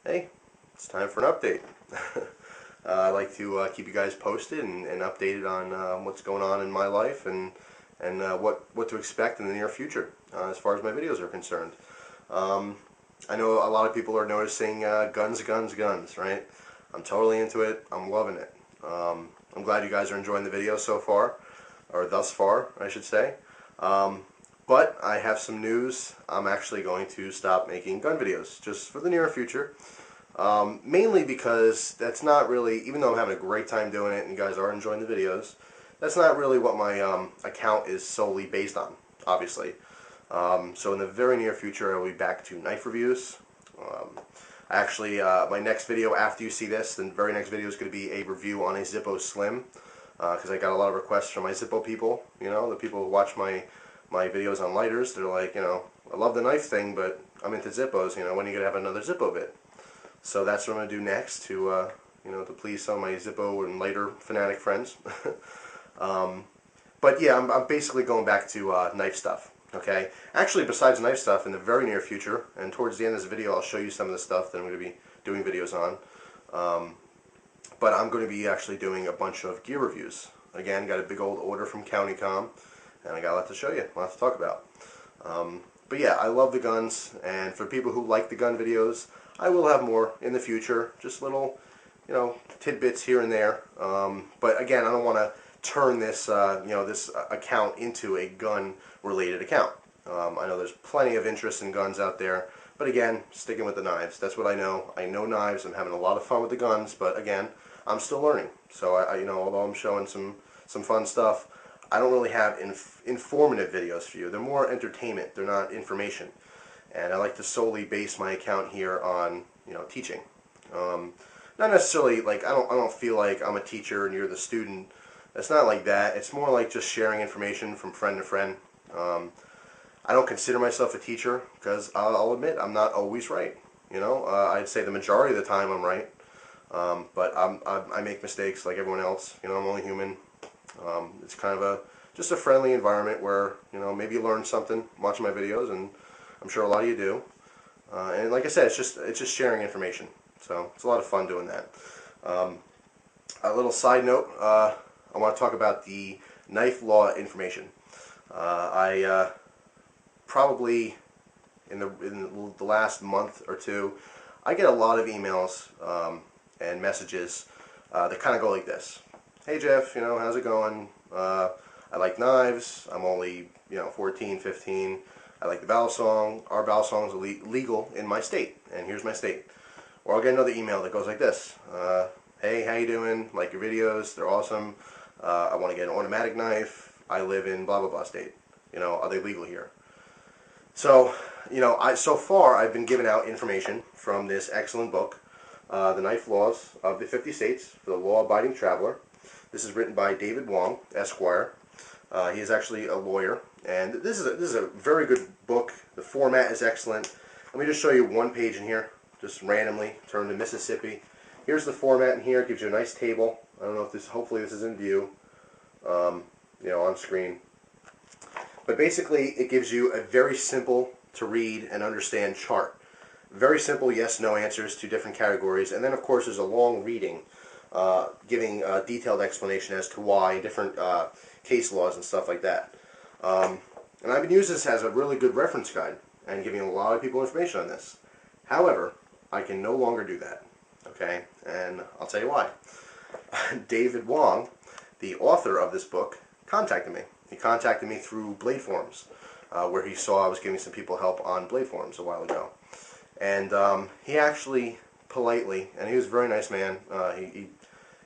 Hey, it's time for an update. I like to keep you guys posted and updated on what's going on in my life and what to expect in the near future as far as my videos are concerned. I know a lot of people are noticing guns, guns, guns, right? I'm totally into it. I'm loving it. I'm glad you guys are enjoying the video so far, or thus far, I should say. But I have some news. I'm actually going to stop making gun videos just for the near future. Mainly because that's not really, even though I'm having a great time doing it and you guys are enjoying the videos, that's not really what my account is solely based on, obviously. So in the very near future, I will be back to knife reviews. Actually, my next video after you see this, the very next video is going to be a review on a Zippo Slim, because I got a lot of requests from my Zippo people, the people who watch my videos on lighters. They're like, I love the knife thing, but I'm into Zippos, when are you going to have another Zippo vid? So that's what I'm going to do next to please some of my Zippo and lighter fanatic friends. But yeah, I'm basically going back to knife stuff. Okay. Actually, besides knife stuff, in the very near future, and towards the end of this video, I'll show you some of the stuff that I'm going to be doing videos on. But I'm going to be actually doing a bunch of gear reviews. Again, got a big old order from CountyCom, and I got a lot to show you, a lot to talk about. But yeah, I love the guns, and for people who like the gun videos, I will have more in the future, just little, tidbits here and there. But again, I don't want to turn this, this account into a gun-related account. I know there's plenty of interest in guns out there, but again, sticking with the knives. That's what I know. I know knives. I'm having a lot of fun with the guns, but again, I'm still learning. So although I'm showing some fun stuff, I don't really have informative videos for you. They're more entertainment. They're not information. And I like to solely base my account here on, teaching. Not necessarily like I don't feel like I'm a teacher and you're the student. It's not like that. It's more like just sharing information from friend to friend. I don't consider myself a teacher because I'll admit I'm not always right. I'd say the majority of the time I'm right, but I make mistakes like everyone else. I'm only human. It's kind of just a friendly environment where maybe you learn something watching my videos, and I'm sure a lot of you do. And like I said, it's just sharing information. So it's a lot of fun doing that. A little side note. I want to talk about the knife law information. I probably in the last month or two, I get a lot of emails and messages that kind of go like this. Hey Jeff, how's it going? I like knives. I'm only 14, 15. I like the barrel song. Our barrel song is legal in my state, and here's my state. Or I'll get another email that goes like this. Hey, how you doing? Like your videos, they're awesome. I want to get an automatic knife. I live in blah blah blah state. Are they legal here? So, so far I've been giving out information from this excellent book, The Knife Laws of the 50 States for the Law-Abiding Traveler. This is written by David Wong, Esquire. He is actually a lawyer, and this is a very good book. The format is excellent. Let me just show you one page in here, just randomly. Turn to Mississippi. Here's the format in here. It gives you a nice table. I don't know if hopefully this is in view, on screen. But basically, it gives you a very simple to read and understand chart. Very simple yes/no answers to different categories, and then of course there's a long reading, giving a detailed explanation as to why, different case laws and stuff like that. And I've been using this as a really good reference guide and giving a lot of people information on this. However, I can no longer do that. Okay, and I'll tell you why. David Wong, the author of this book, contacted me. He contacted me through Blade Forums, where he saw I was giving some people help on Blade Forums a while ago. And he actually politely, and he was a very nice man,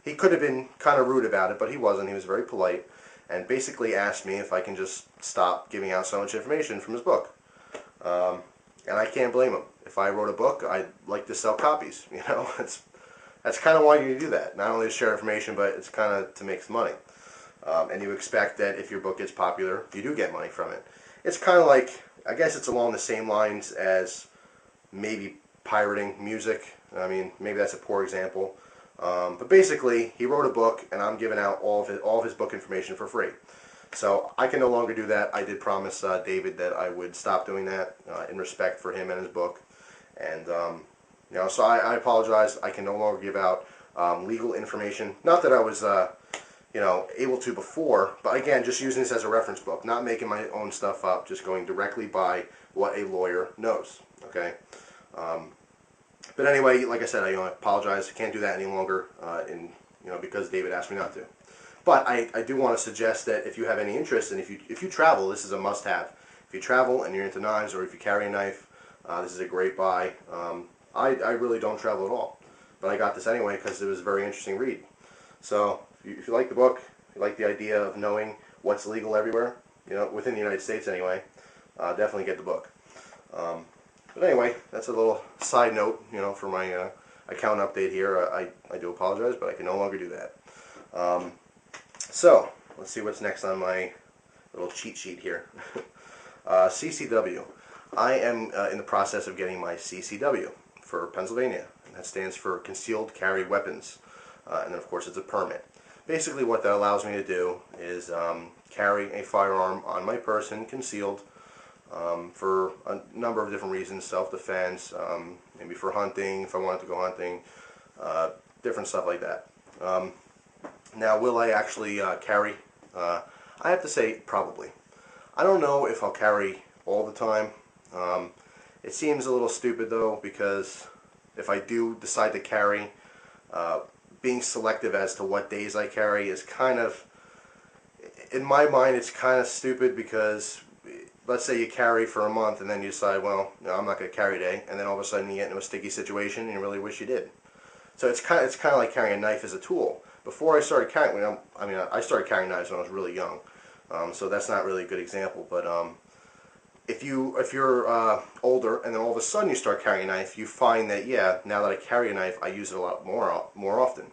he could have been kind of rude about it, but he wasn't. He was very polite, and basically asked me if I can just stop giving out so much information from his book. And I can't blame him. If I wrote a book, I'd like to sell copies. That's kind of why you do that. Not only to share information, but it's kind of to make some money. And you expect that if your book gets popular, you do get money from it. It's kind of like, I guess it's along the same lines as maybe pirating music. I mean, maybe that's a poor example. But basically, he wrote a book, and I'm giving out all of his book information for free. So I can no longer do that. I did promise David that I would stop doing that in respect for him and his book. And You know, so I apologize. I can no longer give out legal information. Not that I was, you know, able to before, but again, just using this as a reference book, not making my own stuff up, just going directly by what a lawyer knows. Okay. But anyway, like I said, I apologize. I can't do that any longer, because David asked me not to. But I do want to suggest that if you have any interest, and if you travel, this is a must-have. If you travel and you're into knives, or if you carry a knife, this is a great buy. I really don't travel at all, but I got this anyway because it was a very interesting read. So if you like the book, if you like the idea of knowing what's legal everywhere, you know, within the United States anyway, definitely get the book. But anyway, that's a little side note, you know, for my account update here. I do apologize, but I can no longer do that. So let's see what's next on my little cheat sheet here. CCW. I am in the process of getting my CCW for Pennsylvania, and that stands for Concealed Carry Weapons, and then of course it's a permit. Basically what that allows me to do is carry a firearm on my person, concealed, for a number of different reasons, self-defense, maybe for hunting, if I wanted to go hunting, different stuff like that. Now, will I actually carry? I have to say, probably. I don't know if I'll carry all the time. It seems a little stupid, though, because if I do decide to carry, being selective as to what days I carry is kind of, in my mind, it's kind of stupid because let's say you carry for a month and then you decide, well, no, I'm not going to carry today, and then all of a sudden you get into a sticky situation and you really wish you did. So it's kind of like carrying a knife as a tool. Before I started carrying, I started carrying knives when I was really young, so that's not really a good example. But if you're older and then all of a sudden you start carrying a knife, you find that now that I carry a knife, I use it a lot more often.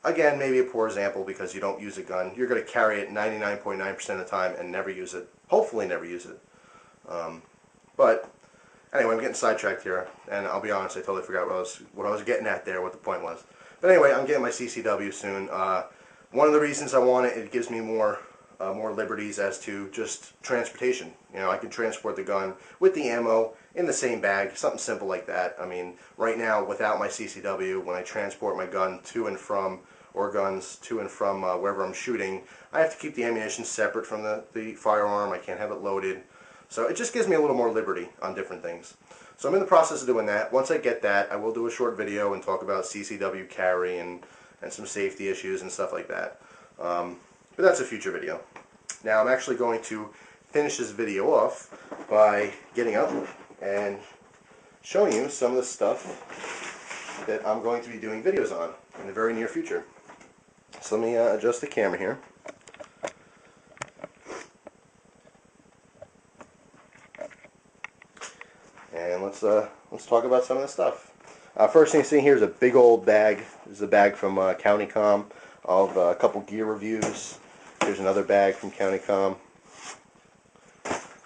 Again, maybe a poor example because you don't use a gun. You're going to carry it 99.9% of the time and never use it. Hopefully never use it. But anyway, I'm getting sidetracked here, and I'll be honest, I totally forgot what I was getting at there, what the point was. But anyway, I'm getting my CCW soon. One of the reasons I want it, it gives me more liberties as to just transportation. You know, I can transport the gun with the ammo in the same bag, something simple like that. I mean, right now, without my CCW, when I transport my gun to and from, or guns to and from wherever I'm shooting, I have to keep the ammunition separate from the firearm. I can't have it loaded. So it just gives me a little more liberty on different things. So I'm in the process of doing that. Once I get that, I will do a short video and talk about CCW carry and some safety issues and stuff like that. But that's a future video. Now I'm actually going to finish this video off by getting up and showing you some of the stuff that I'm going to be doing videos on in the very near future. So let me adjust the camera here. And let's talk about some of the stuff. First thing you see here is a big old bag. This is a bag from CountyCom of a couple gear reviews. Here's another bag from CountyCom.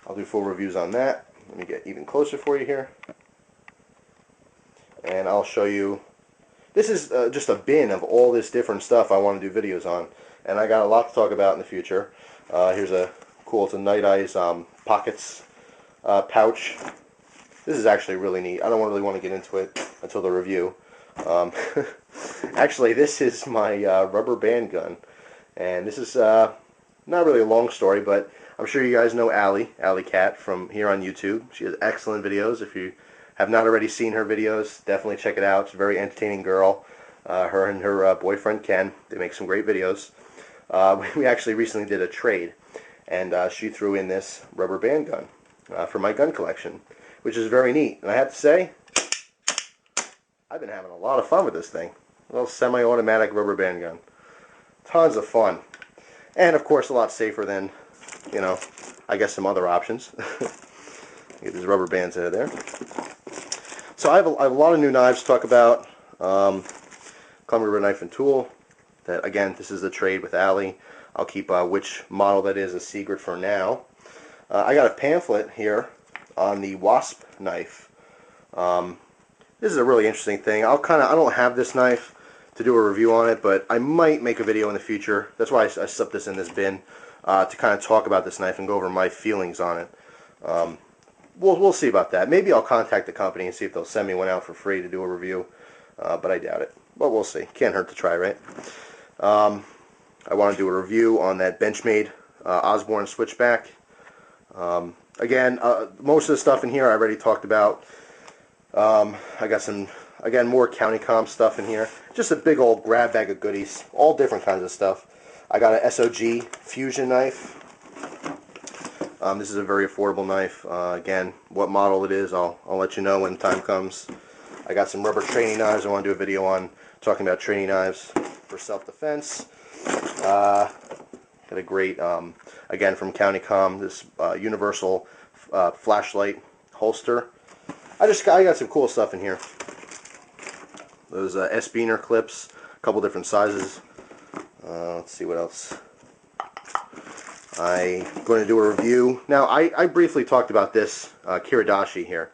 I'll do full reviews on that. Let me get even closer for you here. And I'll show you. This is just a bin of all this different stuff I want to do videos on. And I got a lot to talk about in the future. Here's it's a Night Eyes pockets pouch. This is actually really neat. I don't really want to get into it until the review. Actually, this is my rubber band gun. And this is not really a long story, but I'm sure you guys know Allie Cat from here on YouTube. She has excellent videos. If you have not already seen her videos, definitely check it out. She's a very entertaining girl. Her and her boyfriend Ken, they make some great videos. We actually recently did a trade, and she threw in this rubber band gun for my gun collection, which is very neat. And I have to say, I've been having a lot of fun with this thing. A little semi-automatic rubber band gun. Tons of fun. And of course a lot safer than, I guess some other options. Get these rubber bands out of there. So I have a lot of new knives to talk about. Columbia River Knife and Tool. That, again, this is a trade with Allie. I'll keep which model that is a secret for now. I got a pamphlet here on the Wasp knife. This is a really interesting thing. I don't have this knife to do a review on it, but I might make a video in the future. That's why I stuffed this in this bin, to kind of talk about this knife and go over my feelings on it. we'll see about that. Maybe I'll contact the company and see if they'll send me one out for free to do a review, but I doubt it. But we'll see. Can't hurt to try, right? I want to do a review on that Benchmade Osborne switchback. Again, most of the stuff in here I already talked about. I got some, again, more County Com stuff in here. Just a big old grab bag of goodies. All different kinds of stuff. I got an SOG fusion knife. This is a very affordable knife. Again, what model it is, I'll let you know when the time comes. I got some rubber training knives. I want to do a video on talking about training knives for self-defense. Got a great, again, from County Com, this universal flashlight holster. I got some cool stuff in here. Those S-Beaner clips, a couple different sizes. Let's see what else. I'm going to do a review. Now, I briefly talked about this Kiradashi here,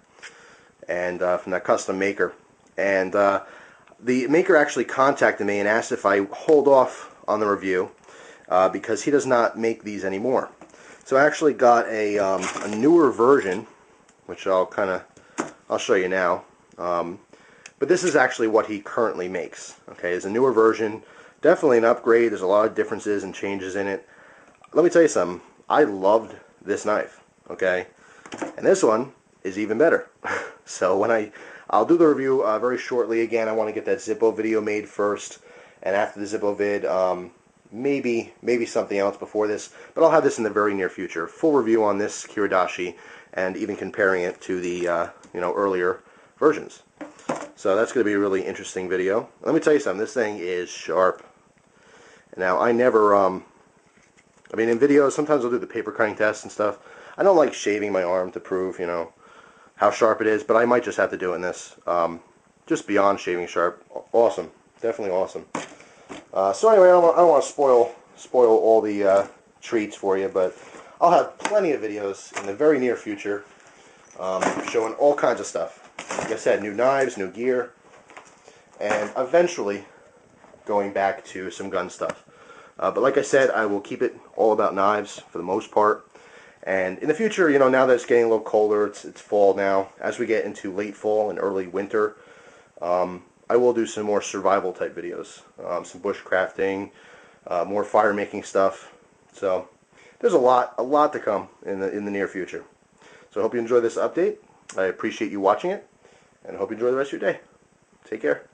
and from that custom maker. And the maker actually contacted me and asked if I hold off on the review because he does not make these anymore. So I actually got a newer version, which I'll show you now. But this is actually what he currently makes. Okay, it's a newer version. Definitely an upgrade. There's a lot of differences and changes in it. Let me tell you something. I loved this knife. Okay, and this one is even better. So when I'll do the review very shortly. Again, I want to get that Zippo video made first, and after the Zippo vid, maybe something else before this. But I'll have this in the very near future. Full review on this Kiradashi, and even comparing it to the earlier versions. So that's going to be a really interesting video. Let me tell you something. This thing is sharp. Now I never I mean, in videos, sometimes I'll do the paper cutting test and stuff. I don't like shaving my arm to prove, how sharp it is, but I might just have to do it in this. Just beyond shaving sharp. Awesome. Definitely awesome. So anyway, I don't want to spoil all the treats for you, but I'll have plenty of videos in the very near future showing all kinds of stuff. Like I said, new knives, new gear, and eventually going back to some gun stuff. But like I said, I will keep it all about knives for the most part. And in the future, now that it's getting a little colder, it's fall now. As we get into late fall and early winter, I will do some more survival type videos, some bushcrafting, more fire making stuff. So there's a lot to come in the near future. So I hope you enjoy this update. I appreciate you watching it, and I hope you enjoy the rest of your day. Take care.